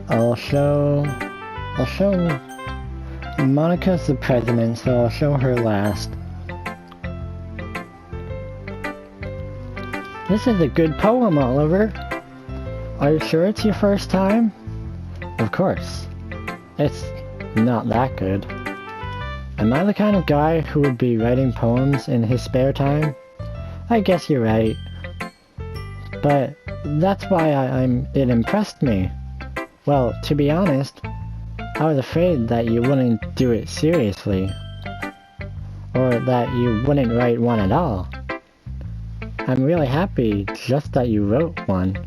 I'll show Monica's the president, so I'll show her last. This is a good poem, Oliver. Are you sure it's your first time? Of course. It's not that good. Am I the kind of guy who would be writing poems in his spare time? I guess you're right. But that's why it impressed me. Well, to be honest, I was afraid that you wouldn't do it seriously. Or that you wouldn't write one at all. I'm really happy just that you wrote one.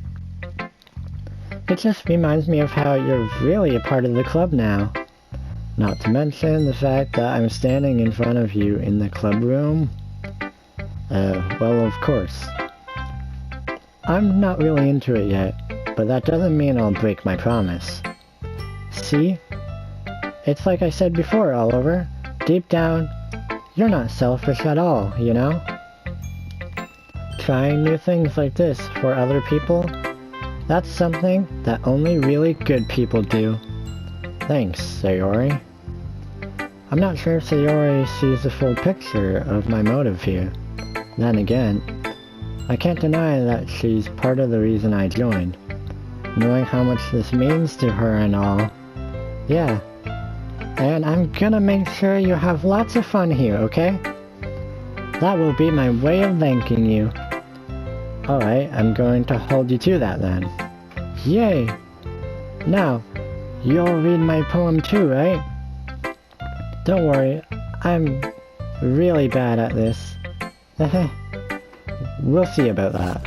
It just reminds me of how you're really a part of the club now. Not to mention the fact that I'm standing in front of you in the club room. Well, of course. I'm not really into it yet, but that doesn't mean I'll break my promise. See? It's like I said before, Oliver. Deep down, you're not selfish at all, you know? Trying new things like this for other people, that's something that only really good people do. Thanks, Sayori. I'm not sure if Sayori sees the full picture of my motive here. Then again, I can't deny that she's part of the reason I joined. Knowing how much this means to her and all. Yeah. And I'm gonna make sure you have lots of fun here, okay? That will be my way of thanking you. Alright, I'm going to hold you to that then. Yay! Now, you'll read my poem too, right? Don't worry, I'm really bad at this. We'll see about that.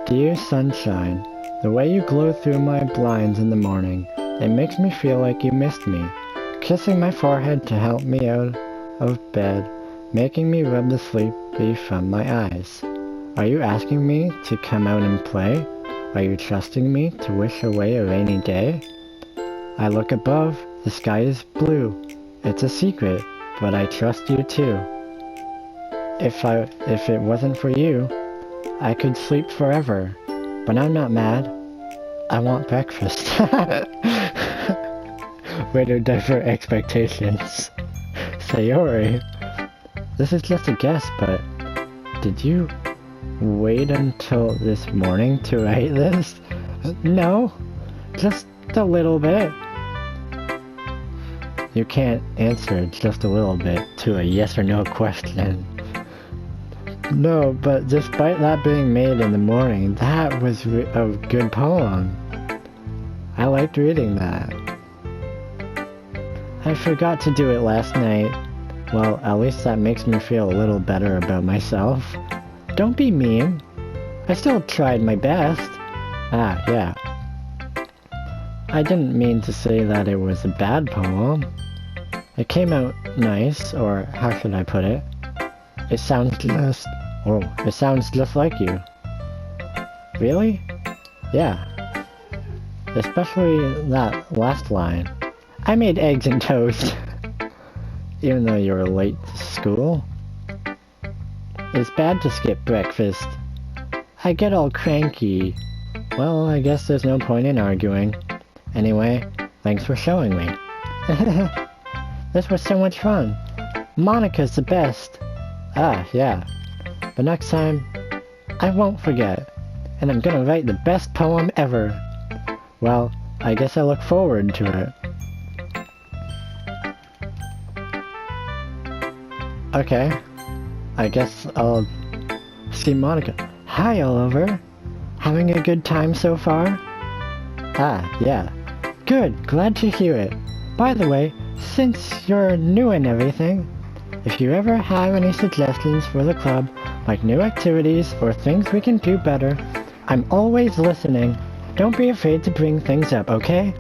Dear sunshine, the way you glow through my blinds in the morning, it makes me feel like you missed me. Kissing my forehead to help me out of bed, making me rub the sleepy from my eyes. Are you asking me to come out and play? Are you trusting me to wish away a rainy day? I look above, the sky is blue. It's a secret, but I trust you too. If it wasn't for you, I could sleep forever. But I'm not mad. I want breakfast. Way to divert expectations. Sayori, this is just a guess, but did you wait until this morning to write this? No, just a little bit. You can't answer just a little bit to a yes or no question. No, but despite that being made in the morning, that was a good poem. I liked reading that. I forgot to do it last night. Well, at least that makes me feel a little better about myself. Don't be mean. I still tried my best. Ah, yeah. I didn't mean to say that it was a bad poem. It came out nice, or how should I put it? It sounds just like you. Really? Yeah. Especially that last line. I made eggs and toast. Even though you were late to school. It's bad to skip breakfast. I get all cranky. Well, I guess there's no point in arguing. Anyway, thanks for showing me. This was so much fun. Monica's the best. Ah, yeah. But next time, I won't forget. And I'm gonna write the best poem ever. Well, I guess I look forward to it. Okay. I guess I'll see Monica. Hi, Oliver. Having a good time so far? Ah, yeah. Good, glad to hear it. By the way, since you're new and everything, if you ever have any suggestions for the club, like new activities or things we can do better, I'm always listening. Don't be afraid to bring things up, okay?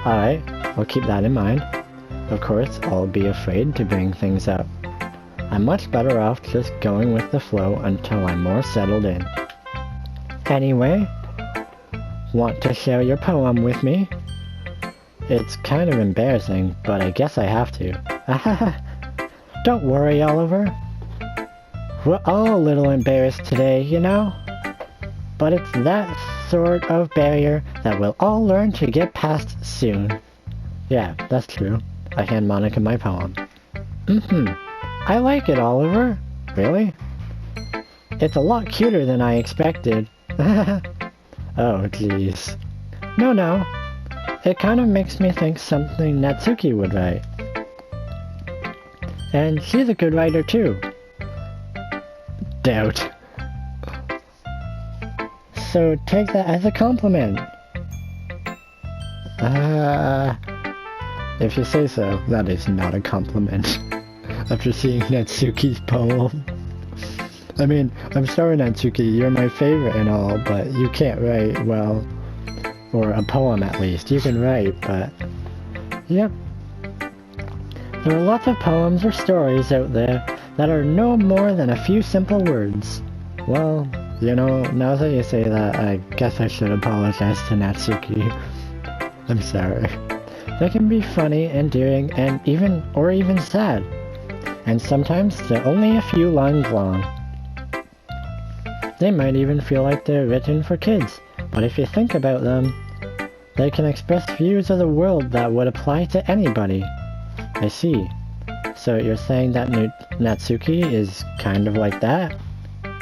Alright, I'll keep that in mind. Of course, I'll be afraid to bring things up. I'm much better off just going with the flow until I'm more settled in. Anyway, want to share your poem with me? It's kind of embarrassing, but I guess I have to. Don't worry, Oliver. We're all a little embarrassed today, you know? But it's that sort of barrier that we'll all learn to get past soon. Yeah, that's true. I hand Monica my poem. I like it, Oliver. Really? It's a lot cuter than I expected. Oh, jeez. No. It kind of makes me think something Natsuki would write. And she's a good writer too. Doubt. So take that as a compliment. If you say so, that is not a compliment. After seeing Natsuki's poem. I mean, I'm sorry Natsuki, you're my favorite and all, but you can't write well. Or a poem at least. You can write, but... Yep. There are lots of poems or stories out there that are no more than a few simple words. Well, you know, now that you say that, I guess I should apologize to Natsuki. I'm sorry. They can be funny, endearing, and even sad. And sometimes they're only a few lines long. They might even feel like they're written for kids, but if you think about them, they can express views of the world that would apply to anybody. I see. So you're saying that Natsuki is kind of like that?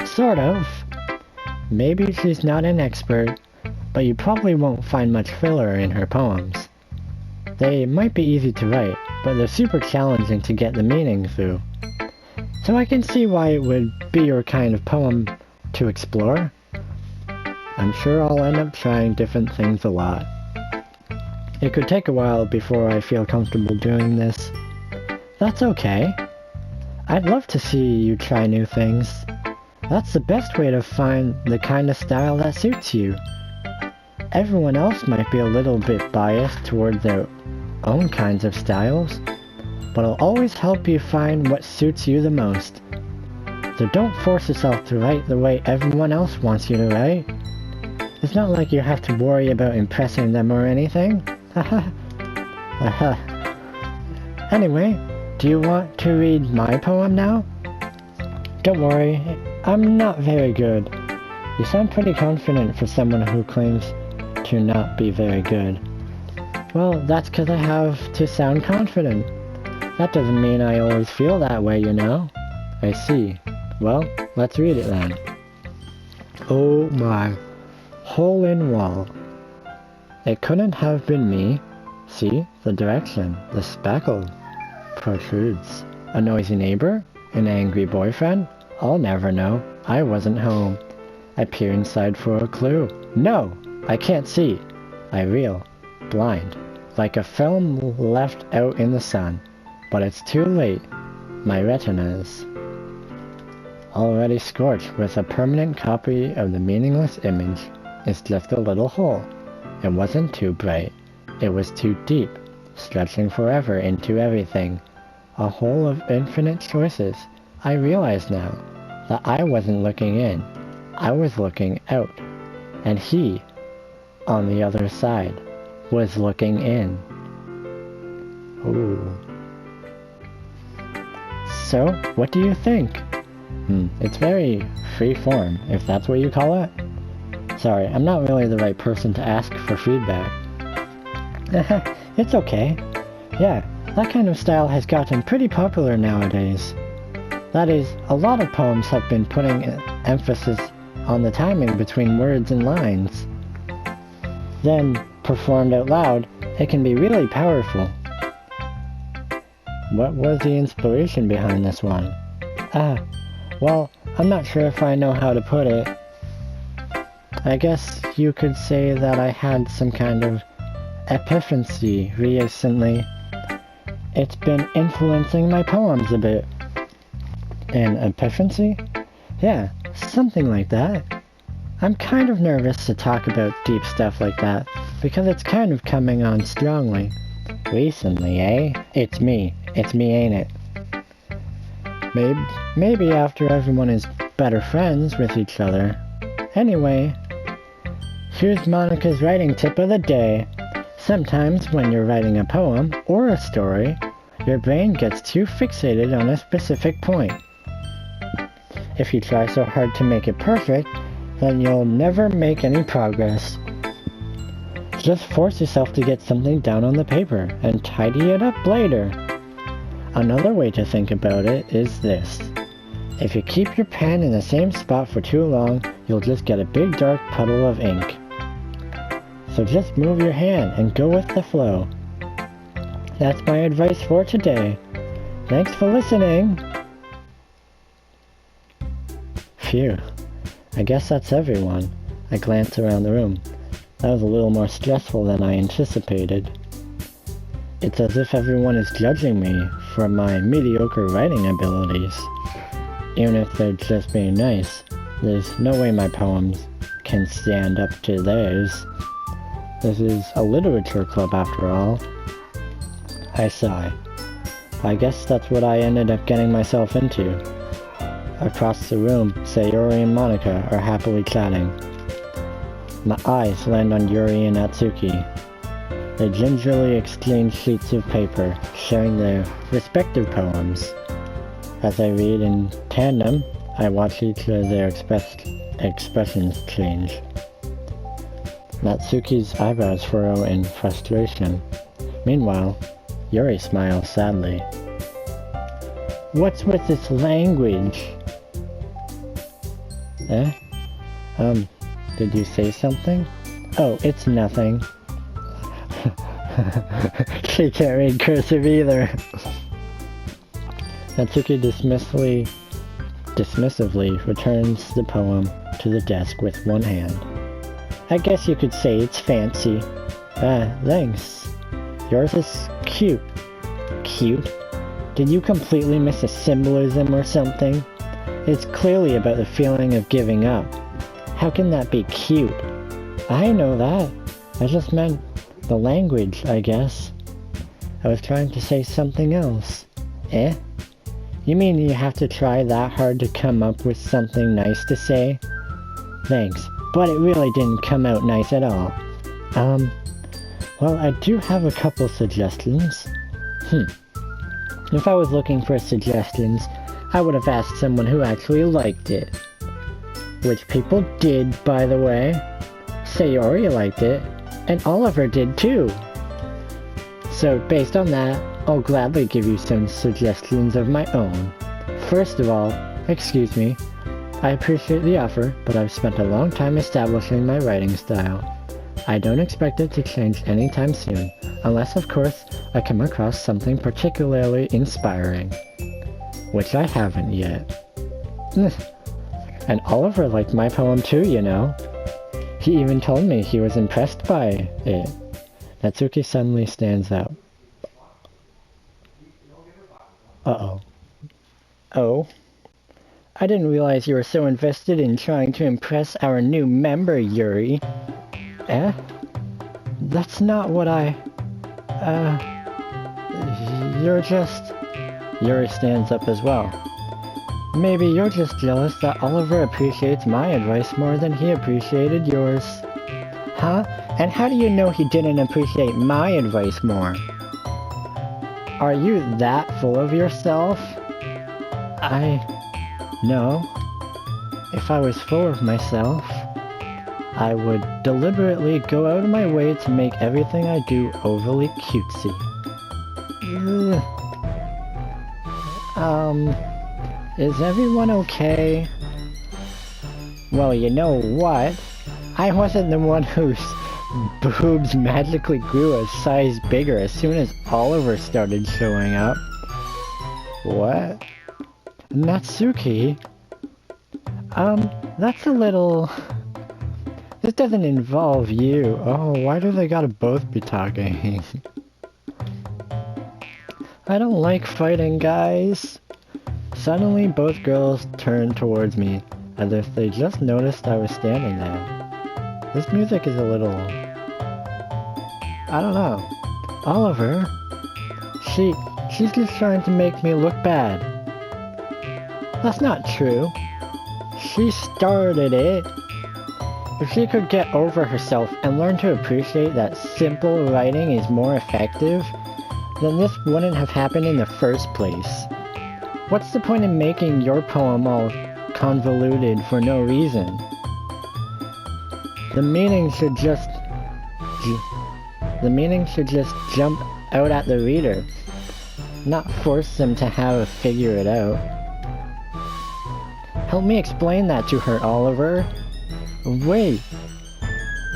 Sort of. Maybe she's not an expert, but you probably won't find much filler in her poems. They might be easy to write, but they're super challenging to get the meaning through. So I can see why it would be your kind of poem to explore. I'm sure I'll end up trying different things a lot. It could take a while before I feel comfortable doing this. That's okay. I'd love to see you try new things. That's the best way to find the kind of style that suits you. Everyone else might be a little bit biased toward their own kinds of styles, but I'll always help you find what suits you the most. So don't force yourself to write the way everyone else wants you to write. It's not like you have to worry about impressing them or anything. Anyway, do you want to read my poem now? Don't worry, I'm not very good. You sound pretty confident for someone who claims to not be very good. Well, that's because I have to sound confident. That doesn't mean I always feel that way, you know? I see. Well, let's read it then. Oh my. Hole in wall. It couldn't have been me. See, the direction, the speckle protrudes. A noisy neighbor? An angry boyfriend? I'll never know. I wasn't home. I peer inside for a clue. No! I can't see. I reel. Blind. Like a film left out in the sun. But it's too late. My retinas. Already scorched with a permanent copy of the meaningless image. It's just a little hole. It wasn't too bright. It was too deep, stretching forever into everything. A hole of infinite choices. I realize now that I wasn't looking in. I was looking out. And he, on the other side, was looking in. Ooh. So, what do you think? It's very free form, if that's what you call it. Sorry, I'm not really the right person to ask for feedback. It's okay. Yeah, that kind of style has gotten pretty popular nowadays. That is, a lot of poems have been putting emphasis on the timing between words and lines. Then, performed out loud, it can be really powerful. What was the inspiration behind this one? Well, I'm not sure if I know how to put it. I guess you could say that I had some kind of epiphany recently. It's been influencing my poems a bit. An epiphany? Yeah, something like that. I'm kind of nervous to talk about deep stuff like that, because it's kind of coming on strongly. Recently, eh? It's me, ain't it? Maybe after everyone is better friends with each other. Anyway, here's Monica's writing tip of the day. Sometimes when you're writing a poem or a story, your brain gets too fixated on a specific point. If you try so hard to make it perfect, then you'll never make any progress. Just force yourself to get something down on the paper and tidy it up later. Another way to think about it is this. If you keep your pen in the same spot for too long, you'll just get a big dark puddle of ink. So just move your hand and go with the flow. That's my advice for today. Thanks for listening. Phew. I guess that's everyone. I glanced around the room. That was a little more stressful than I anticipated. It's as if everyone is judging me for my mediocre writing abilities. Even if they're just being nice, there's no way my poems can stand up to theirs. This is a literature club after all. I sigh. I guess that's what I ended up getting myself into. Across the room, Sayori and Monica are happily chatting. My eyes land on Yuri and Natsuki. They gingerly exchange sheets of paper, sharing their respective poems. As I read in tandem, I watch each of their expressions change. Natsuki's eyebrows furrow in frustration. Meanwhile, Yuri smiles sadly. What's with this language? Did you say something? Oh, it's nothing. She can't read cursive either. Natsuki dismissively returns the poem to the desk with one hand. I guess you could say it's fancy. Thanks. Yours is cute. Cute? Did you completely miss a symbolism or something? It's clearly about the feeling of giving up. How can that be cute? I know that. I just meant the language, I guess. I was trying to say something else. Eh? You mean you have to try that hard to come up with something nice to say? Thanks, but it really didn't come out nice at all. Well, I do have a couple suggestions. If I was looking for suggestions, I would have asked someone who actually liked it. Which people did, by the way. Sayori liked it, and Oliver did too. So based on that, I'll gladly give you some suggestions of my own. First of all, excuse me, I appreciate the offer, but I've spent a long time establishing my writing style. I don't expect it to change anytime soon, unless of course I come across something particularly inspiring. Which I haven't yet. And Oliver liked my poem too, you know. He even told me he was impressed by it. Natsuki suddenly stands up. Uh-oh. Oh? I didn't realize you were so invested in trying to impress our new member, Yuri. Eh? That's not what you're just... Yuri stands up as well. Maybe you're just jealous that Oliver appreciates my advice more than he appreciated yours. Huh? And how do you know he didn't appreciate my advice more? Are you that full of yourself? No. If I was full of myself, I would deliberately go out of my way to make everything I do overly cutesy. Is everyone okay? Well, you know what? I wasn't the one whose boobs magically grew a size bigger as soon as Oliver started showing up. What? Natsuki? That's a little... This doesn't involve you. Oh, why do they gotta both be talking? I don't like fighting, guys. Suddenly, both girls turned towards me, as if they just noticed I was standing there. This music is a little... I don't know. Oliver? She's just trying to make me look bad. That's not true. She started it. If she could get over herself and learn to appreciate that simple writing is more effective, then this wouldn't have happened in the first place. What's the point in making your poem all convoluted for no reason? The meaning should just... The meaning should just jump out at the reader, not force them to have to figure it out. Help me explain that to her, Oliver. Wait,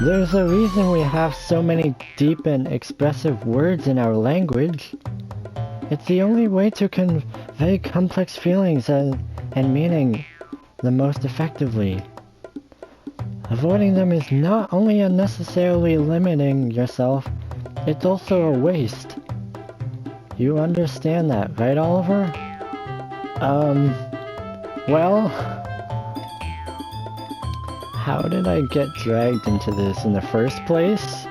there's a reason we have so many deep and expressive words in our language. It's the only way to convey complex feelings and meaning the most effectively. Avoiding them is not only unnecessarily limiting yourself, it's also a waste. You understand that, right, Oliver? Well... How did I get dragged into this in the first place?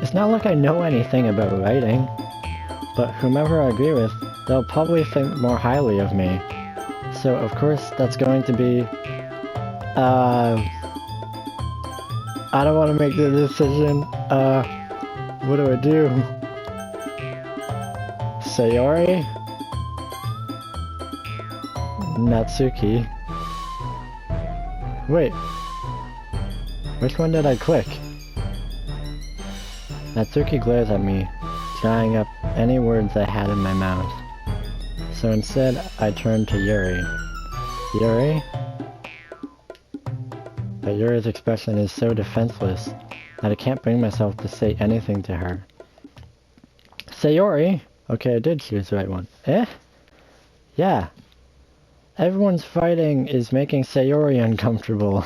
It's not like I know anything about writing, but whomever I agree with, they'll probably think more highly of me. So of course that's going to be... I don't want to make the decision. What do I do? Sayori? Natsuki? Wait. Which one did I click? Natsuki glares at me, drying up any words I had in my mouth. So instead, I turned to Yuri. Yuri? But Yuri's expression is so defenseless that I can't bring myself to say anything to her. Sayori? Okay, I did choose the right one. Eh? Yeah. Everyone's fighting is making Sayori uncomfortable.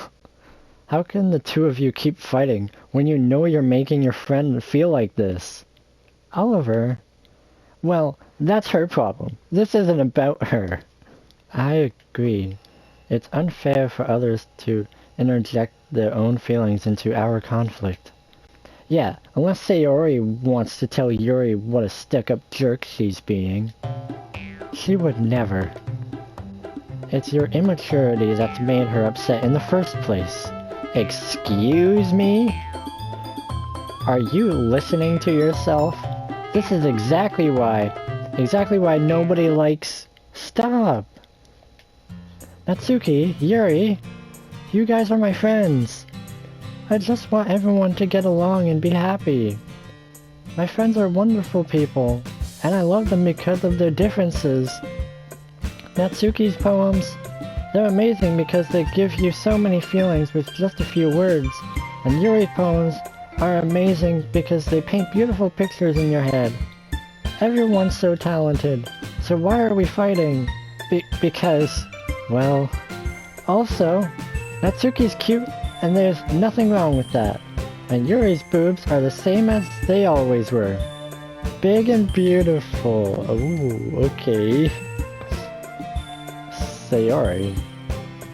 How can the two of you keep fighting when you know you're making your friend feel like this? Oliver? Well, that's her problem. This isn't about her. I agree. It's unfair for others to interject their own feelings into our conflict. Yeah, unless Sayori wants to tell Yuri what a stuck-up jerk she's being. She would never. It's your immaturity that's made her upset in the first place. Excuse me? Are you listening to yourself? This is exactly why nobody likes... Stop! Natsuki, Yuri, you guys are my friends. I just want everyone to get along and be happy. My friends are wonderful people, and I love them because of their differences. Natsuki's poems, they're amazing because they give you so many feelings with just a few words, and Yuri's poems are amazing because they paint beautiful pictures in your head. Everyone's so talented, so why are we fighting? Because, well... Also, Natsuki's cute, and there's nothing wrong with that. And Yuri's boobs are the same as they always were. Big and beautiful. Ooh, okay. Sayori.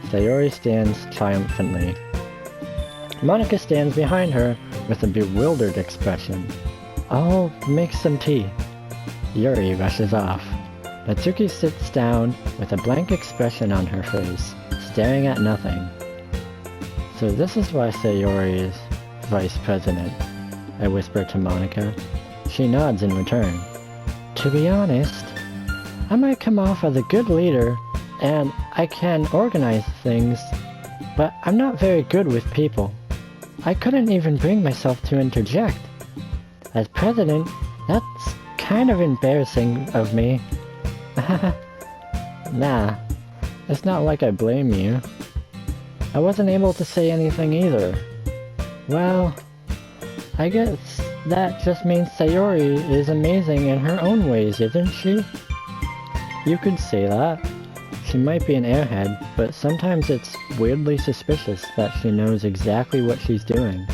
Sayori stands triumphantly. Monika stands behind her with a bewildered expression. I'll make some tea. Yuri rushes off. Natsuki sits down with a blank expression on her face, staring at nothing. So this is why Sayori is vice president, I whisper to Monika. She nods in return. To be honest, I might come off as a good leader, and I can organize things, but I'm not very good with people. I couldn't even bring myself to interject. As president, that's kind of embarrassing of me. Nah, it's not like I blame you. I wasn't able to say anything either. Well, I guess that just means Sayori is amazing in her own ways, isn't she? You could say that. She might be an airhead, but sometimes it's weirdly suspicious that she knows exactly what she's doing.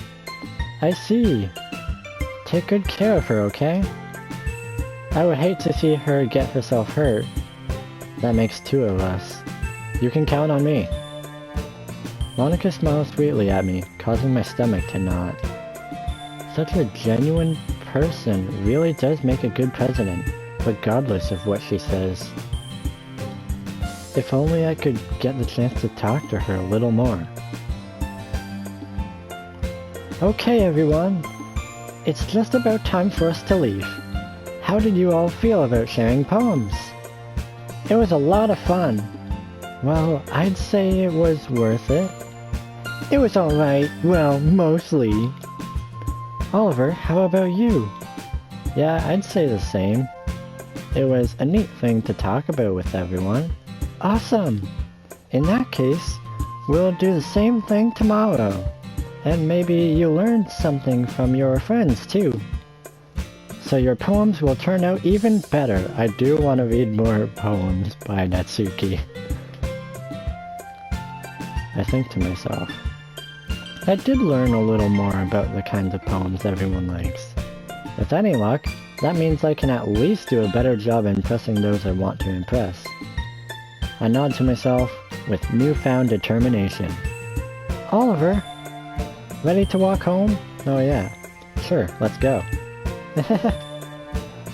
I see. Take good care of her, okay? I would hate to see her get herself hurt. That makes two of us. You can count on me. Monika smiles sweetly at me, causing my stomach to knot. Such a genuine person really does make a good president, regardless of what she says. If only I could get the chance to talk to her a little more. Okay everyone, it's just about time for us to leave. How did you all feel about sharing poems? It was a lot of fun. Well, I'd say it was worth it. It was alright. Well, mostly. Oliver, how about you? Yeah, I'd say the same. It was a neat thing to talk about with everyone. Awesome! In that case, we'll do the same thing tomorrow. And maybe you'll learn something from your friends too. So your poems will turn out even better. I do want to read more poems by Natsuki. I think to myself. I did learn a little more about the kinds of poems everyone likes. With any luck, that means I can at least do a better job impressing those I want to impress. I nod to myself with newfound determination. Oliver? Ready to walk home? Oh yeah. Sure, let's go.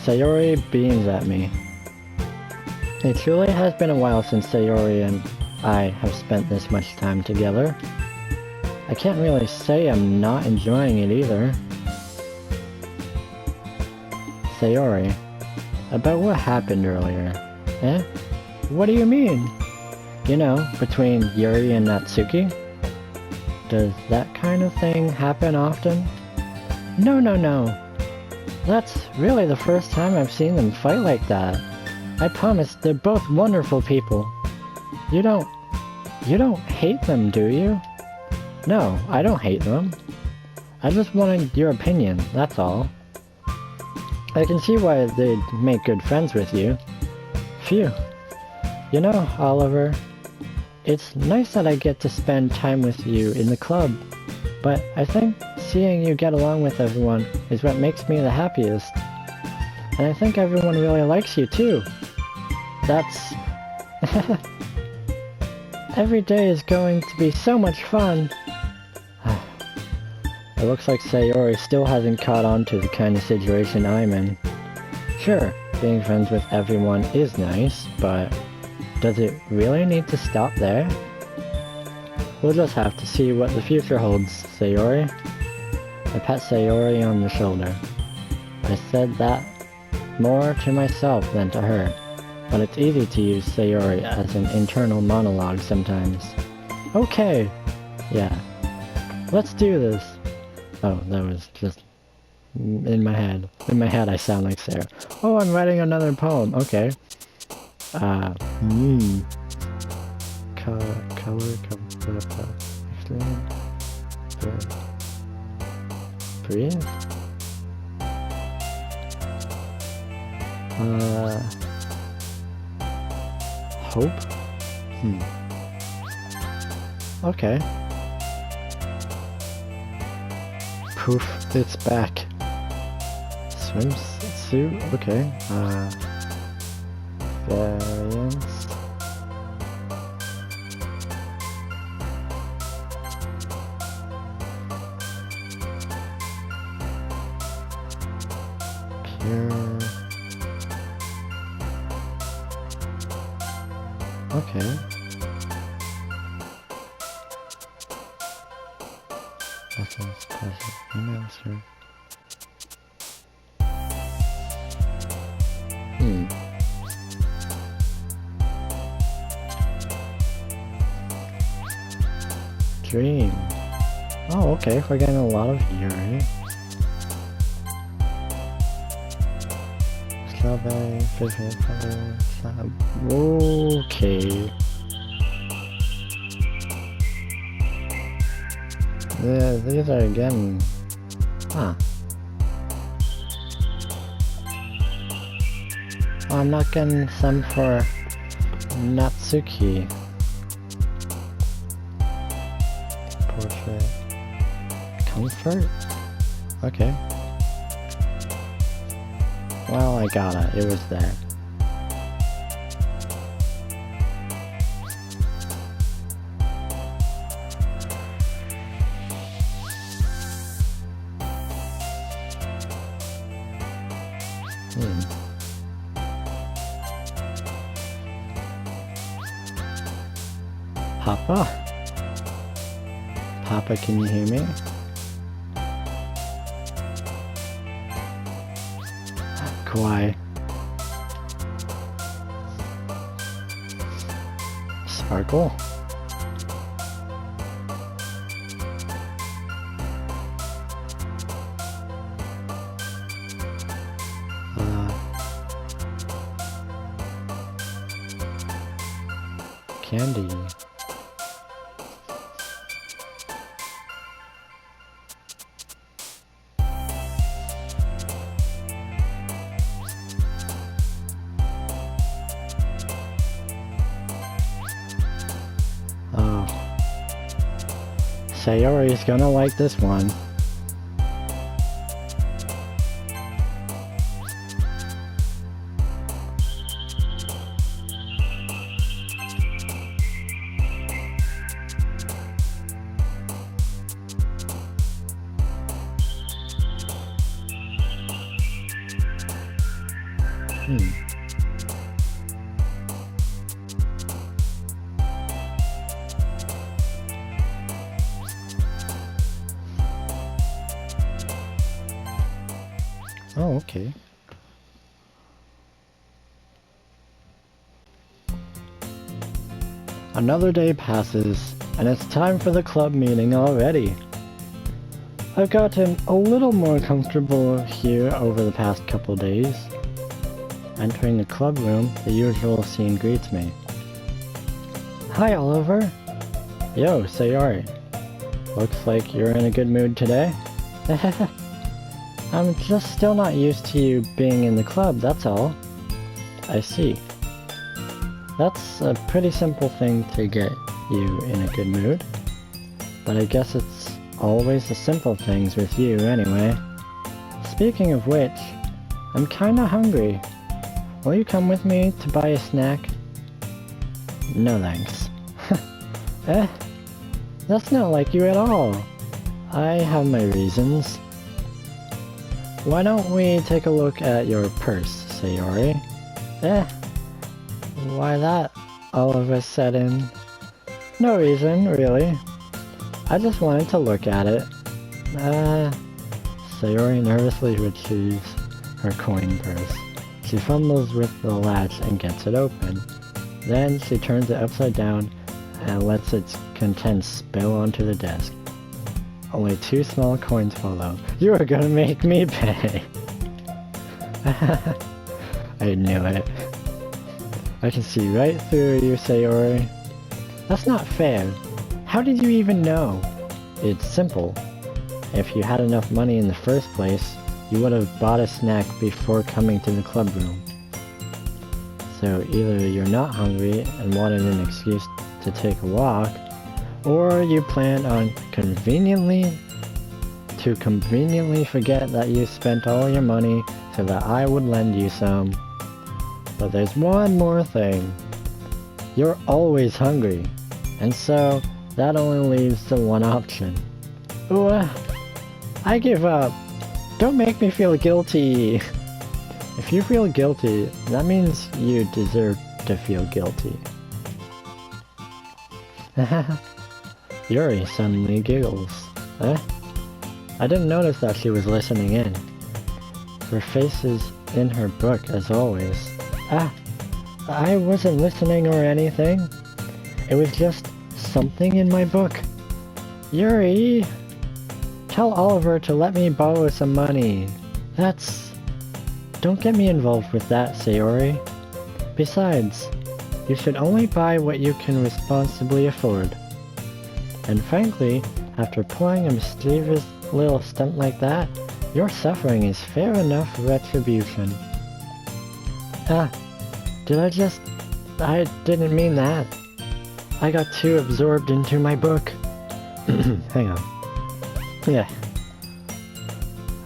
Sayori beams at me. It truly has been a while since Sayori and I have spent this much time together. I can't really say I'm not enjoying it either. Sayori, about what happened earlier. Eh? What do you mean? You know, between Yuri and Natsuki? Does that kind of thing happen often? No. That's really the first time I've seen them fight like that. I promise they're both wonderful people. You don't hate them, do you? No, I don't hate them. I just wanted your opinion, that's all. I can see why they'd make good friends with you. Phew. You know, Oliver, it's nice that I get to spend time with you in the club, but I think seeing you get along with everyone is what makes me the happiest. And I think everyone really likes you too. That's... Every day is going to be so much fun. It looks like Sayori still hasn't caught on to the kind of situation I'm in. Sure, being friends with everyone is nice, but does it really need to stop there? We'll just have to see what the future holds, Sayori. I pat Sayori on the shoulder. I said that more to myself than to her, but it's easy to use Sayori as an internal monologue sometimes. Okay! Yeah. Let's do this! Oh, that was just in my head. In my head I sound like Sarah. Oh, I'm writing another poem. Okay. Color, breathe? Hope? Okay. Poof, it's back. Swimsuit? Okay. Variance. Pure. Okay. Essence, pleasure, master. Dream. Oh, okay, we're getting a lot of Yuri. Strawberry, fish, color, okay. Yeah, these are again... Huh. Oh, I'm not getting some for Natsuki. Portrait. Comfort? Okay. Well, I got it. It was there. Papa? Papa, can you hear me? Kawaii. Sparkle? candy. Oh. Sayori's gonna like this one. Oh, okay. Another day passes, and it's time for the club meeting already. I've gotten a little more comfortable here over the past couple days. Entering the club room, the usual scene greets me. Hi, Oliver. Yo, Sayori. Looks like you're in a good mood today. I'm just still not used to you being in the club, that's all. I see. That's a pretty simple thing to get you in a good mood. But I guess it's always the simple things with you anyway. Speaking of which, I'm kinda hungry. Will you come with me to buy a snack? No thanks. That's not like you at all. I have my reasons. Why don't we take a look at your purse, Sayori? Why that all of a sudden? No reason, really. I just wanted to look at it. Sayori nervously retrieves her coin purse. She fumbles with the latch and gets it open. Then she turns it upside down and lets its contents spill onto the desk. Only 2 small coins follow. You are gonna make me pay! I knew it. I can see right through you, Sayori. That's not fair. How did you even know? It's simple. If you had enough money in the first place, you would have bought a snack before coming to the club room. So either you're not hungry and wanted an excuse to take a walk, or you planned on conveniently forget that you spent all your money so that I would lend you some. But there's one more thing. You're always hungry, and so that only leaves the one option. Ooh, I give up. Don't make me feel guilty. If you feel guilty, that means you deserve to feel guilty. Yuri suddenly giggles. I didn't notice that she was listening in. Her face is in her book as always. I wasn't listening or anything. It was just something in my book. Yuri! Tell Oliver to let me borrow some money. Don't get me involved with that, Sayori. Besides, you should only buy what you can responsibly afford. And frankly, after pulling a mischievous little stunt like that, your suffering is fair enough retribution. I didn't mean that. I got too absorbed into my book. Hang on. Yeah.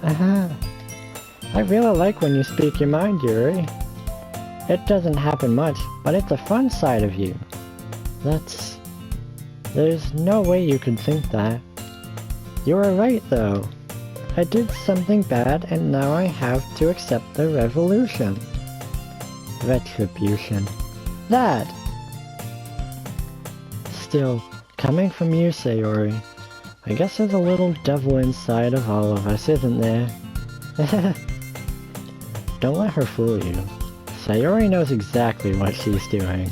I really like when you speak your mind, Yuri. It doesn't happen much, but it's a fun side of you. There's no way you could think that. You are right, though. I did something bad, and now I have to accept the revolution. Retribution. That! Still, coming from you, Sayori, I guess there's a little devil inside of all of us, isn't there? Don't let her fool you. Sayori knows exactly what she's doing.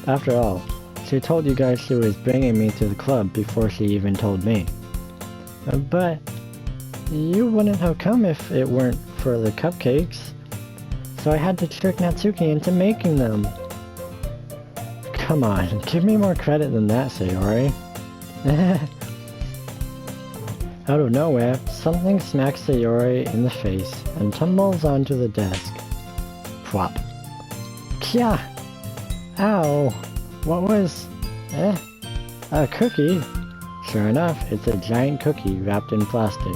After all, she told you guys she was bringing me to the club before she even told me. But you wouldn't have come if it weren't for the cupcakes. So I had to trick Natsuki into making them. come on, give me more credit than that, Sayori. Out of nowhere, something smacks Sayori in the face and tumbles onto the desk. Plop. Kya! Ow! What was... a cookie? Sure enough, it's a giant cookie wrapped in plastic.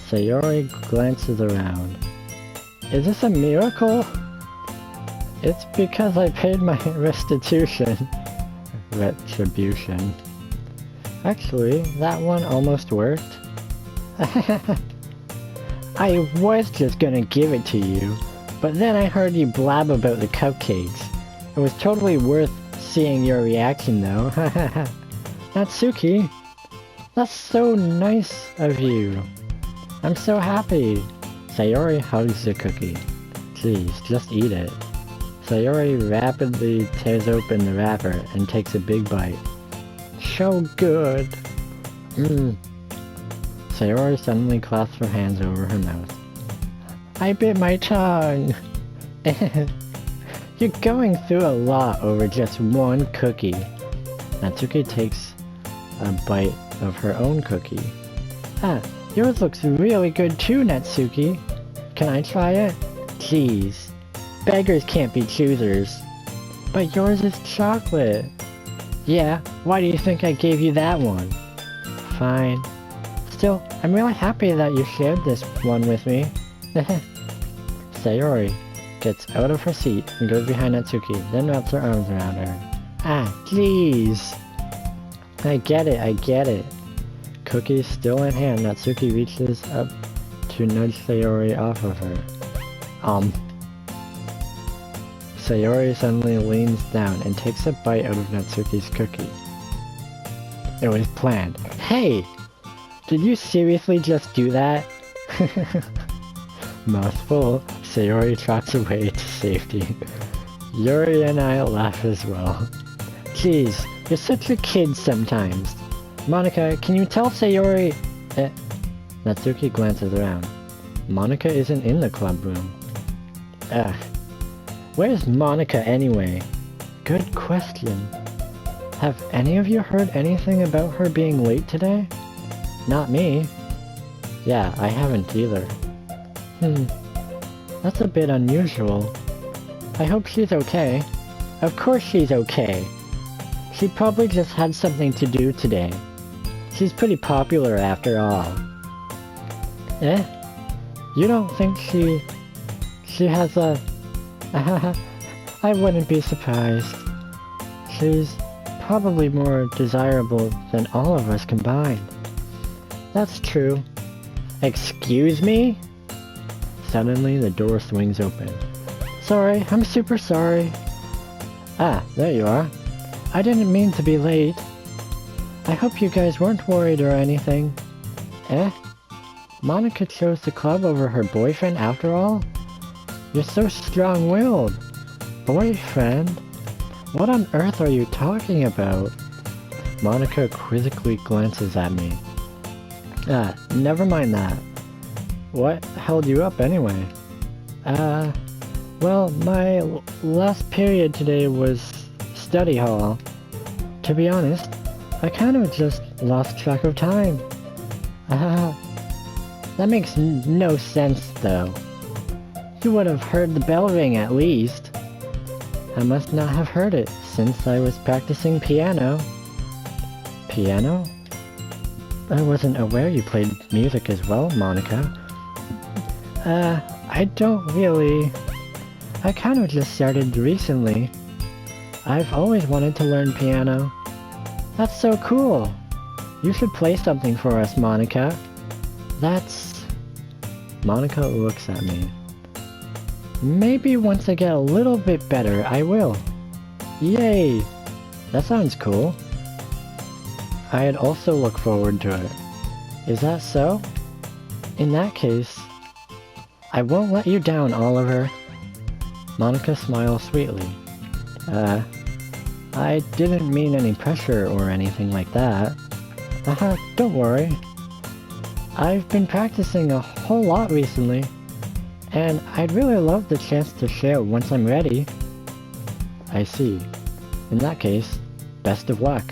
Sayori glances around. Is this a miracle? It's because I paid my restitution. Retribution. Actually, that one almost worked. I was just gonna give it to you, but then I heard you blab about the cupcakes. It was totally worth seeing your reaction though. Natsuki, that's so nice of you. I'm so happy. Sayori hugs the cookie. Please, just eat it. Sayori rapidly tears open the wrapper and takes a big bite. So good. Sayori suddenly clasps her hands over her mouth. I bit my tongue. You're going through a lot over just one cookie. Natsuki takes a bite of her own cookie. Ah, yours looks really good too, Natsuki. Can I try it? Jeez. Beggars can't be choosers. But yours is chocolate. Yeah, why do you think I gave you that one? Fine. Still, I'm really happy that you shared this one with me. Sayori gets out of her seat and goes behind Natsuki, then wraps her arms around her. Ah, please! I get it. Cookie still in hand, Natsuki reaches up to nudge Sayori off of her. Sayori suddenly leans down and takes a bite out of Natsuki's cookie. It was planned. Hey! Did you seriously just do that? Mouthful, Sayori trots away to safety. Yuri and I laugh as well. Jeez, you're such a kid sometimes. Monika, can you tell Sayori... Natsuki glances around. Monika isn't in the club room. Ugh. Where's Monika anyway? Good question. Have any of you heard anything about her being late today? Not me. Yeah, I haven't either. That's a bit unusual. I hope she's okay. Of course she's okay. She probably just had something to do today. She's pretty popular after all. You don't think she has a... I wouldn't be surprised. She's probably more desirable than all of us combined. That's true. Excuse me? Suddenly the door swings open. Sorry, I'm super sorry. Ah, there you are. I didn't mean to be late. I hope you guys weren't worried or anything. Monika chose the club over her boyfriend after all? You're so strong-willed. Boyfriend? What on earth are you talking about? Monika quizzically glances at me. Ah, never mind that. What held you up anyway? Well, my last period today was study hall. To be honest, I kind of just lost track of time. That makes no sense though. You would have heard the bell ring at least. I must not have heard it since I was practicing piano. Piano? I wasn't aware you played music as well, Monika. I don't really... I kind of just started recently. I've always wanted to learn piano. That's so cool! You should play something for us, Monika. That's... Monika looks at me. Maybe once I get a little bit better, I will. Yay! That sounds cool. I'd also look forward to it. Is that so? In that case, I won't let you down, Oliver. Monika smiles sweetly. I didn't mean any pressure or anything like that. Don't worry. I've been practicing a whole lot recently, and I'd really love the chance to share once I'm ready. I see. In that case, best of luck.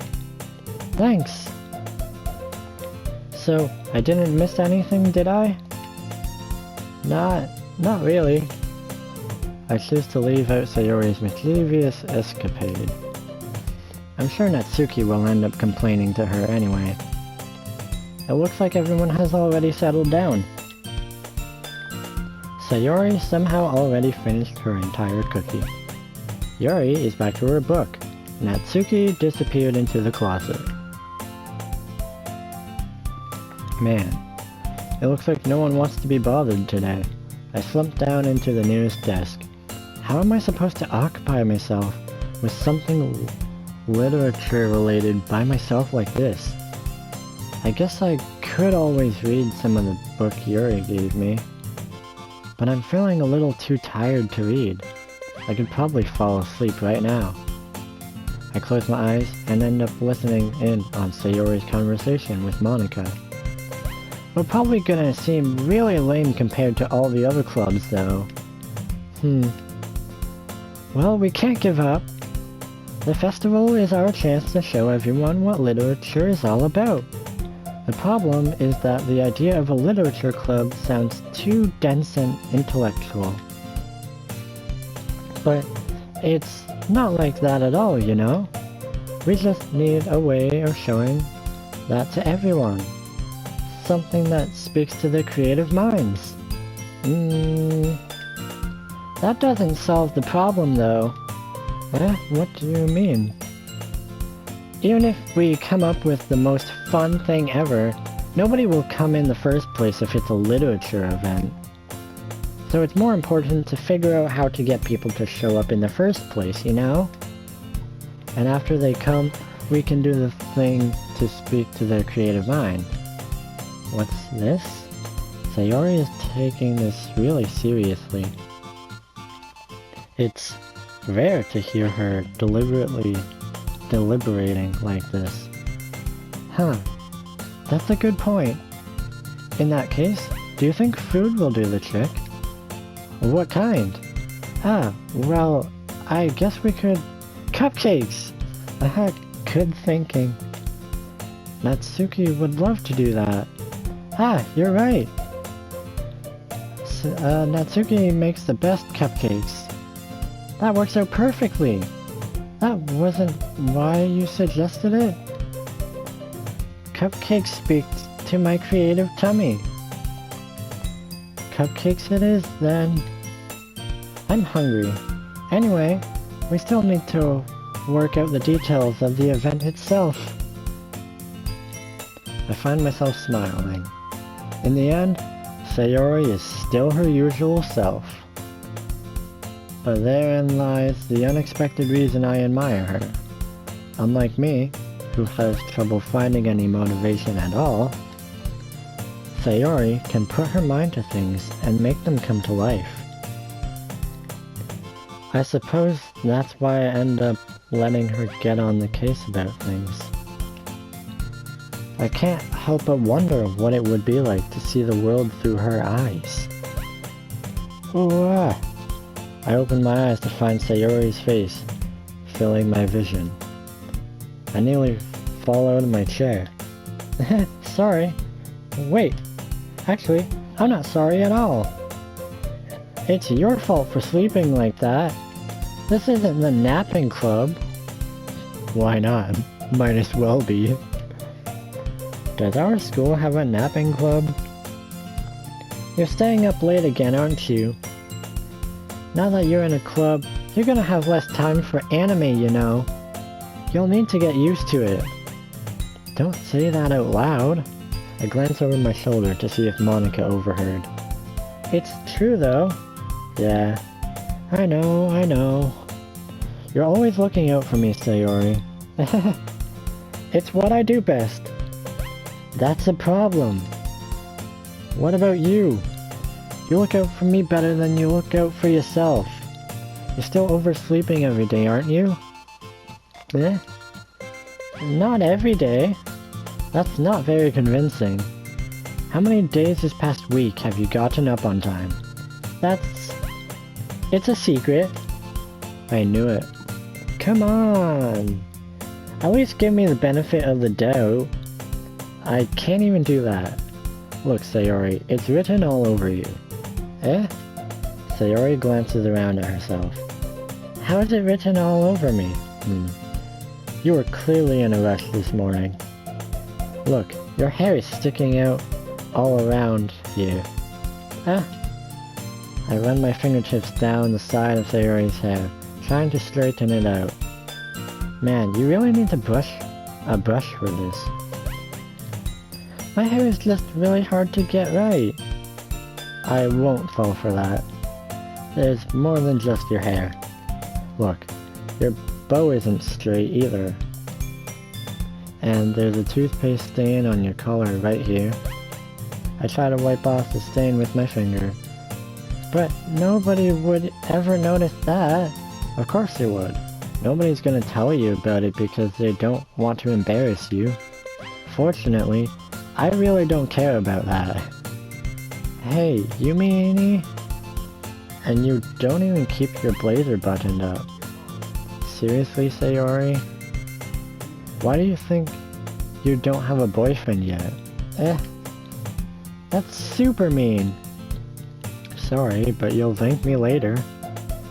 Thanks! So, I didn't miss anything, did I? Not really. I choose to leave out Sayori's mischievous escapade. I'm sure Natsuki will end up complaining to her anyway. It looks like everyone has already settled down. Sayori somehow already finished her entire cookie. Yuri is back to her book. Natsuki disappeared into the closet. Man, it looks like no one wants to be bothered today. I slumped down into the nearest desk. How am I supposed to occupy myself with something literature related by myself like this? I guess I could always read some of the book Yuri gave me. But I'm feeling a little too tired to read. I could probably fall asleep right now. I close my eyes and end up listening in on Sayori's conversation with Monika. We're probably gonna seem really lame compared to all the other clubs though. Well, we can't give up. The festival is our chance to show everyone what literature is all about. The problem is that the idea of a literature club sounds too dense and intellectual. But it's not like that at all, you know? We just need a way of showing that to everyone. Something that speaks to their creative minds. That doesn't solve the problem though. What do you mean? Even if we come up with the most fun thing ever, nobody will come in the first place if it's a literature event. So it's more important to figure out how to get people to show up in the first place, you know? And after they come, we can do the thing to speak to their creative mind. What's this? Sayori is taking this really seriously. It's rare to hear her deliberating like this. That's a good point. In that case, do you think food will do the trick? What kind? Well, I guess we could... Cupcakes! Good thinking. Natsuki would love to do that. You're right. Natsuki makes the best cupcakes. That works out perfectly. That wasn't why you suggested it. Cupcakes speak to my creative tummy. Cupcakes it is, then. I'm hungry. Anyway, we still need to work out the details of the event itself. I find myself smiling. In the end, Sayori is still her usual self. But therein lies the unexpected reason I admire her. Unlike me, who has trouble finding any motivation at all, Sayori can put her mind to things and make them come to life. I suppose that's why I end up letting her get on the case about things. I can't help but wonder what it would be like to see the world through her eyes. Ooh, I opened my eyes to find Sayori's face, filling my vision. I nearly fall out of my chair. Sorry. Wait. Actually, I'm not sorry at all. It's your fault for sleeping like that. This isn't the napping club. Why not? Might as well be. Does our school have a napping club? You're staying up late again, aren't you? Now that you're in a club, you're gonna have less time for anime, you know. You'll need to get used to it. Don't say that out loud. I glance over my shoulder to see if Monika overheard. It's true though. Yeah. I know. You're always looking out for me, Sayori. It's what I do best. That's a problem. What about you? You look out for me better than you look out for yourself. You're still oversleeping every day, aren't you? Not every day. That's not very convincing. How many days this past week have you gotten up on time? It's a secret. I knew it. come on! At least give me the benefit of the doubt. I can't even do that. Look, Sayori, it's written all over you. Eh? Sayori glances around at herself. How is it written all over me? You were clearly in a rush this morning. Look, your hair is sticking out all around you. I run my fingertips down the side of Sayori's hair, trying to straighten it out. Man, you really need a brush for this. My hair is just really hard to get right. I won't fall for that. There's more than just your hair. Look, your bow isn't straight either. And there's a toothpaste stain on your collar right here. I try to wipe off the stain with my finger. But nobody would ever notice that. Of course they would. Nobody's gonna tell you about it because they don't want to embarrass you. Fortunately, I really don't care about that. Hey, you meanie? And you don't even keep your blazer buttoned up. Seriously, Sayori? Why do you think you don't have a boyfriend yet? That's super mean. Sorry, but you'll thank me later.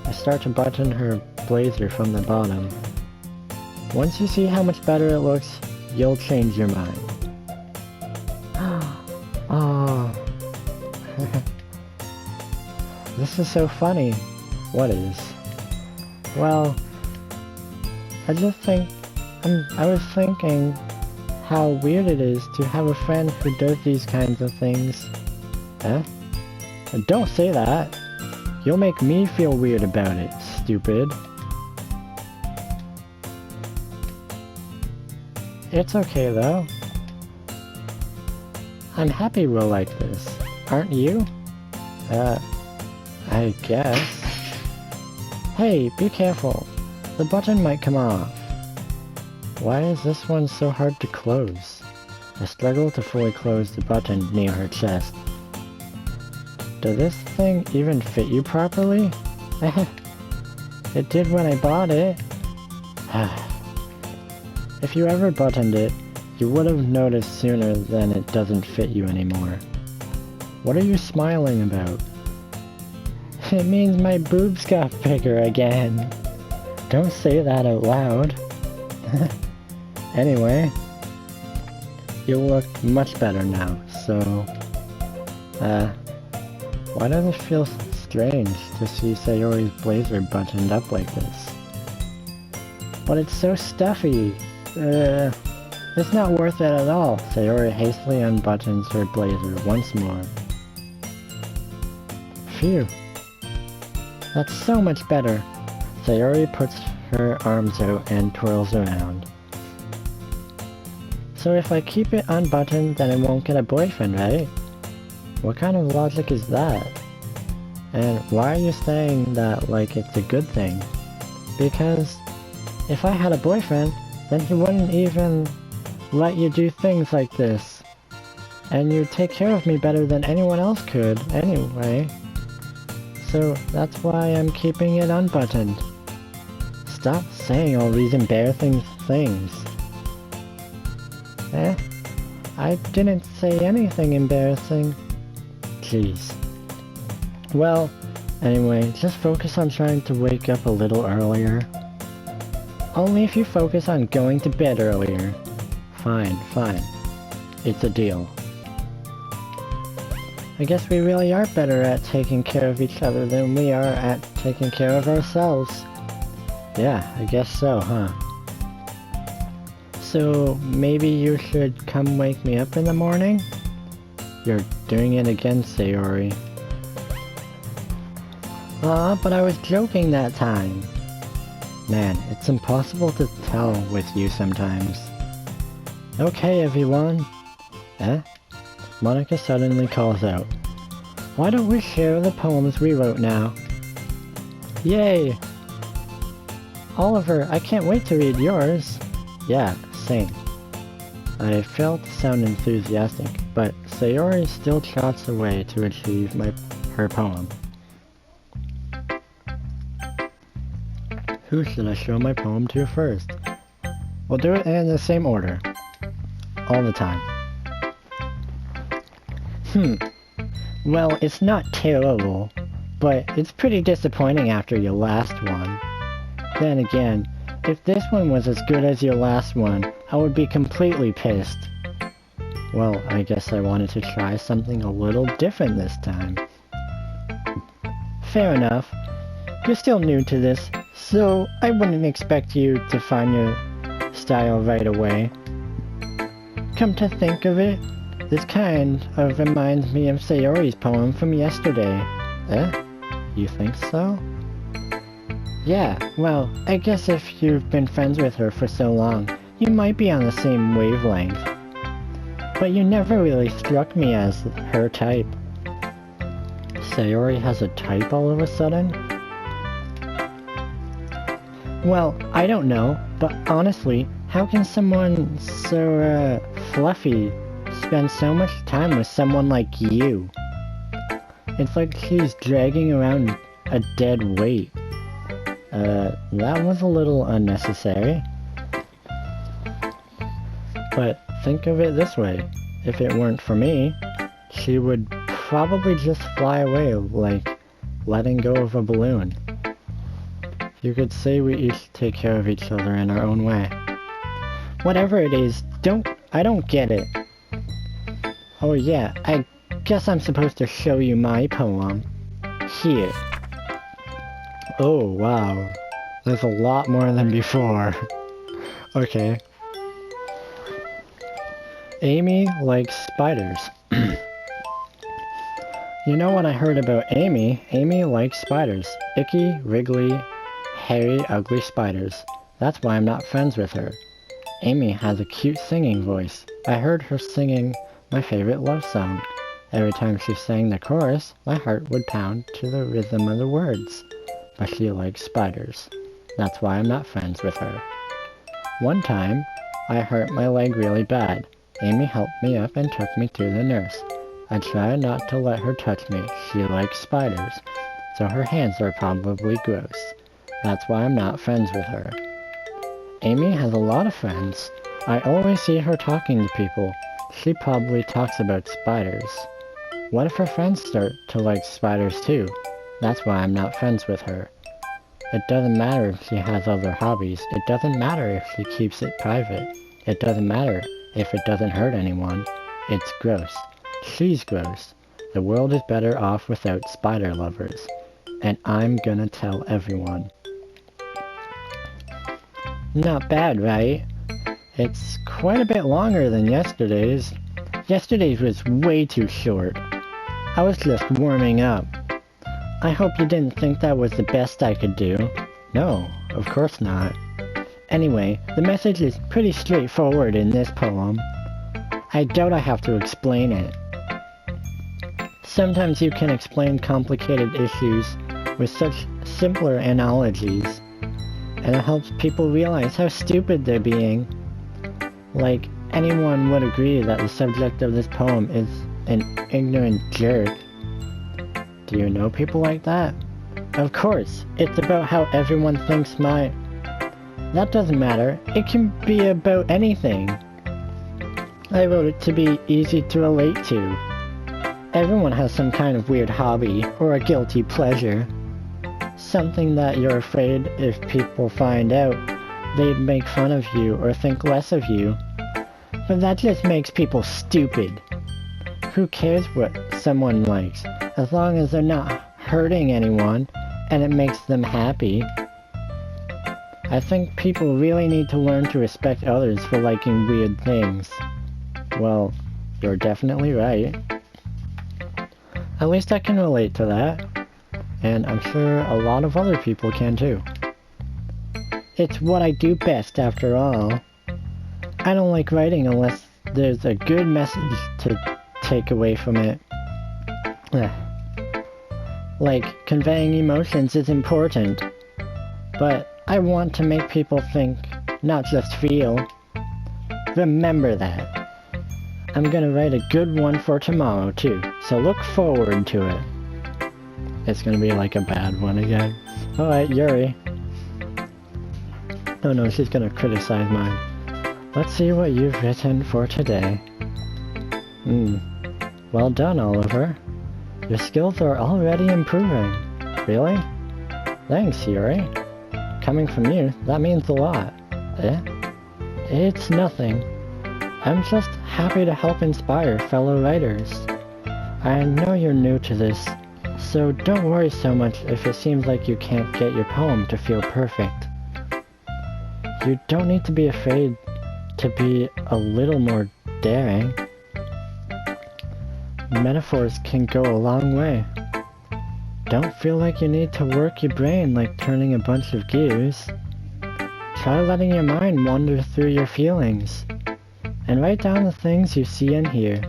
I start to button her blazer from the bottom. Once you see how much better it looks, you'll change your mind. Oh. This is so funny. What is? Well, I was thinking how weird it is to have a friend who does these kinds of things. Don't say that. You'll make me feel weird about it, stupid. It's okay though. I'm happy we're like this. Aren't you? I guess. Hey, be careful. The button might come off. Why is this one so hard to close? I struggle to fully close the button near her chest. Does this thing even fit you properly? It did when I bought it. If you ever buttoned it, you would have noticed sooner than it doesn't fit you anymore. What are you smiling about? It means my boobs got bigger again. Don't say that out loud. Anyway, you look much better now, so... why does it feel strange to see Sayori's blazer buttoned up like this? But it's so stuffy. It's not worth it at all. Sayori hastily unbuttons her blazer once more. Phew. That's so much better. Sayori puts her arms out and twirls around. So if I keep it unbuttoned, then I won't get a boyfriend, right? What kind of logic is that? And why are you saying that like it's a good thing? Because if I had a boyfriend, then he wouldn't even let you do things like this. And you'd take care of me better than anyone else could, anyway. So that's why I'm keeping it unbuttoned. Stop saying all these embarrassing things. I didn't say anything embarrassing. Jeez. Well, anyway, just focus on trying to wake up a little earlier. Only if you focus on going to bed earlier. Fine. It's a deal. I guess we really are better at taking care of each other than we are at taking care of ourselves. Yeah, I guess so, huh? So, maybe you should come wake me up in the morning? You're doing it again, Sayori. Aw, but I was joking that time. Man, it's impossible to tell with you sometimes. Okay, everyone. Monica suddenly calls out. Why don't we share the poems we wrote now? Yay! Oliver, I can't wait to read yours. Yeah, same. I failed to sound enthusiastic, but Sayori still trots away to achieve her poem. Who should I show my poem to first? We'll do it in the same order. All the time. Well, it's not terrible, but it's pretty disappointing after your last one. Then again, if this one was as good as your last one, I would be completely pissed. Well, I guess I wanted to try something a little different this time. Fair enough. You're still new to this, so I wouldn't expect you to find your style right away. Come to think of it, this kind of reminds me of Sayori's poem from yesterday. Eh? You think so? Yeah, well, I guess if you've been friends with her for so long, you might be on the same wavelength. But you never really struck me as her type. Sayori has a type all of a sudden? Well, I don't know, but honestly, how can someone so, fluffy spend so much time with someone like you? It's like she's dragging around a dead weight. That was a little unnecessary. But think of it this way, if it weren't for me, she would probably just fly away like letting go of a balloon. You could say we each take care of each other in our own way. Whatever it is, I don't get it. Oh yeah, I guess I'm supposed to show you my poem. Here. Oh wow, there's a lot more than before. Okay. Amy likes spiders. You know what I heard about Amy? Amy likes spiders. Icky, wriggly, hairy, ugly spiders. That's why I'm not friends with her. Amy has a cute singing voice. I heard her singing my favorite love song. Every time she sang the chorus, my heart would pound to the rhythm of the words. But she likes spiders. That's why I'm not friends with her. One time, I hurt my leg really bad. Amy helped me up and took me to the nurse. I tried not to let her touch me. She likes spiders, so her hands are probably gross. That's why I'm not friends with her. Amy has a lot of friends. I always see her talking to people. She probably talks about spiders. What if her friends start to like spiders too? That's why I'm not friends with her. It doesn't matter if she has other hobbies. It doesn't matter if she keeps it private. It doesn't matter if it doesn't hurt anyone. It's gross. She's gross. The world is better off without spider lovers. And I'm gonna tell everyone. Not bad, right? It's quite a bit longer than yesterday's. Yesterday's was way too short. I was just warming up. I hope you didn't think that was the best I could do. No, of course not. Anyway, the message is pretty straightforward in this poem. I doubt I have to explain it. Sometimes you can explain complicated issues with such simpler analogies, and it helps people realize how stupid they're being. Like, anyone would agree that the subject of this poem is an ignorant jerk. Do you know people like that? Of course, it's about how everyone thinks That doesn't matter. It can be about anything. I wrote it to be easy to relate to. Everyone has some kind of weird hobby, or a guilty pleasure. Something that you're afraid if people find out, they'd make fun of you or think less of you. But that just makes people stupid. Who cares what someone likes, as long as they're not hurting anyone and it makes them happy. I think people really need to learn to respect others for liking weird things. Well, you're definitely right. At least I can relate to that. And I'm sure a lot of other people can too. It's what I do best after all. I don't like writing unless there's a good message to take away from it. Like, conveying emotions is important. But I want to make people think, not just feel. Remember that. I'm gonna write a good one for tomorrow too, so look forward to it. It's gonna be like a bad one again. Alright, Yuri. Oh no, she's gonna criticize mine. Let's see what you've written for today. Well done, Oliver. Your skills are already improving. Really? Thanks, Sayori. Coming from you, that means a lot. Eh? It's nothing. I'm just happy to help inspire fellow writers. I know you're new to this, so don't worry so much if it seems like you can't get your poem to feel perfect. You don't need to be afraid to be a little more daring. Metaphors can go a long way. Don't feel like you need to work your brain like turning a bunch of gears. Try letting your mind wander through your feelings, and write down the things you see and hear.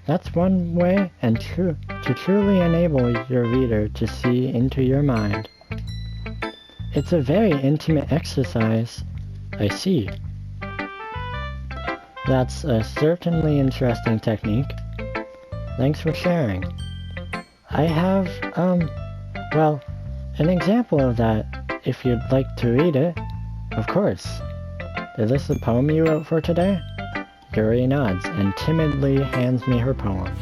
That's one way to truly enable your reader to see into your mind. It's a very intimate exercise. I see. That's a certainly interesting technique. Thanks for sharing. I have, well, an example of that, if you'd like to read it. Of course. Is this the poem you wrote for today? Yuri nods and timidly hands me her poem.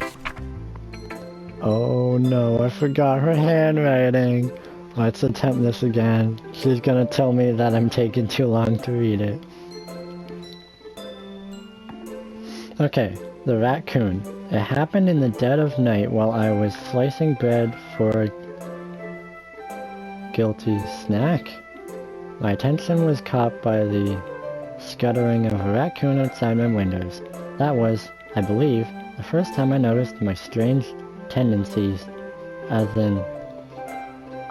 Oh no, I forgot her handwriting. Let's attempt this again. She's gonna tell me that I'm taking too long to read it. Okay, the raccoon. It happened in the dead of night while I was slicing bread for a guilty snack. My attention was caught by the scuttering of a raccoon outside my windows. That was, I believe, the first time I noticed my strange tendencies as an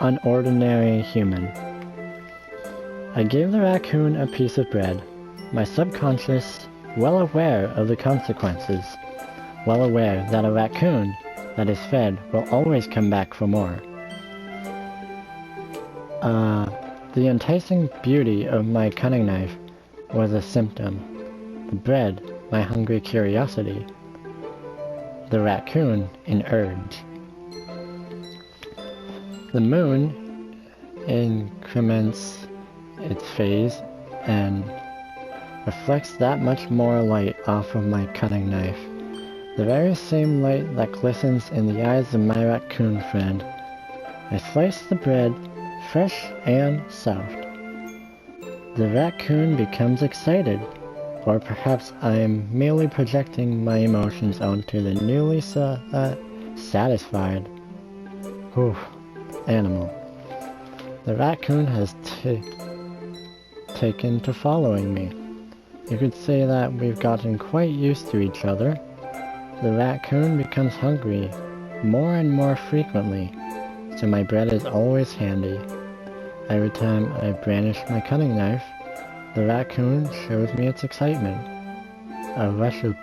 unordinary human. I gave the raccoon a piece of bread, my subconscious well aware of the consequences, well aware that a raccoon that is fed will always come back for more. The enticing beauty of my cutting knife was a symptom. The bread, my hungry curiosity. The raccoon, an urge. The moon increments its phase and reflects that much more light off of my cutting knife. The very same light that glistens in the eyes of my raccoon friend. I slice the bread, fresh and soft. The raccoon becomes excited, or perhaps I am merely projecting my emotions onto the newly satisfied animal. The raccoon has taken to following me. You could say that we've gotten quite used to each other. The raccoon becomes hungry more and more frequently, so my bread is always handy. Every time I brandish my cutting knife, the raccoon shows me its excitement. A rush of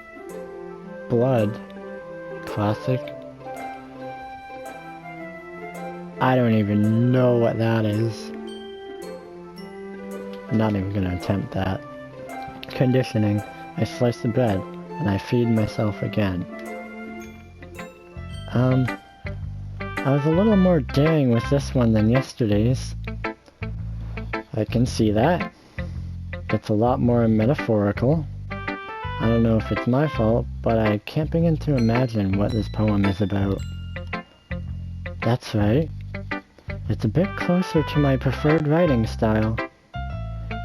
blood. Classic. I don't even know what that is. I'm not even gonna attempt that. Conditioning. I slice the bread, and I feed myself again. I was a little more daring with this one than yesterday's. I can see that. It's a lot more metaphorical. I don't know if it's my fault, but I can't begin to imagine what this poem is about. That's right. It's a bit closer to my preferred writing style,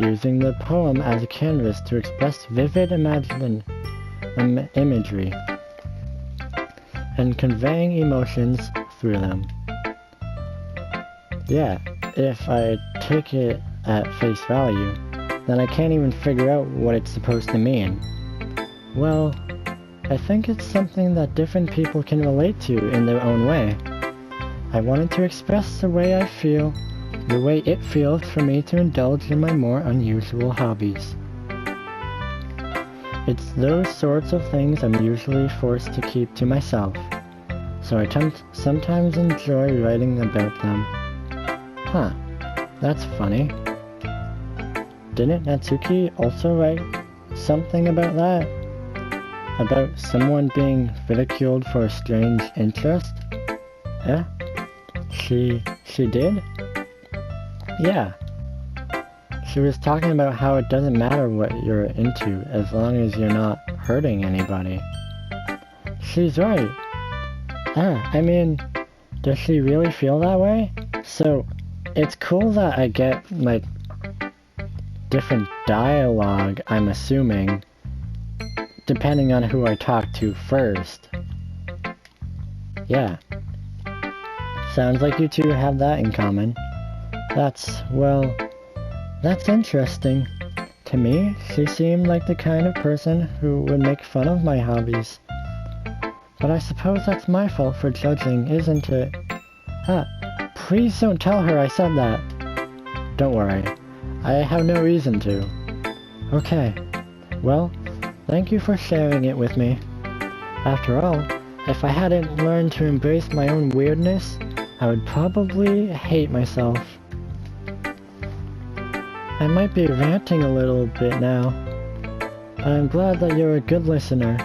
using the poem as a canvas to express vivid imagery, and conveying emotions through them. Yeah, if I take it at face value, then I can't even figure out what it's supposed to mean. Well, I think it's something that different people can relate to in their own way. I wanted to express the way I feel, the way it feels for me to indulge in my more unusual hobbies. It's those sorts of things I'm usually forced to keep to myself, so I sometimes enjoy writing about them. Huh, that's funny. Didn't Natsuki also write something about that? About someone being ridiculed for a strange interest? Eh? She did? Yeah. She was talking about how it doesn't matter what you're into as long as you're not hurting anybody. She's right. I mean, does she really feel that way? So, it's cool that I get, like, different dialogue, I'm assuming, depending on who I talk to first. Yeah. Sounds like you two have that in common. That's interesting. To me, she seemed like the kind of person who would make fun of my hobbies. But I suppose that's my fault for judging, isn't it? Please don't tell her I said that. Don't worry. I have no reason to. Okay. Well, thank you for sharing it with me. After all, if I hadn't learned to embrace my own weirdness, I would probably hate myself. I might be ranting a little bit now, but I'm glad that you're a good listener.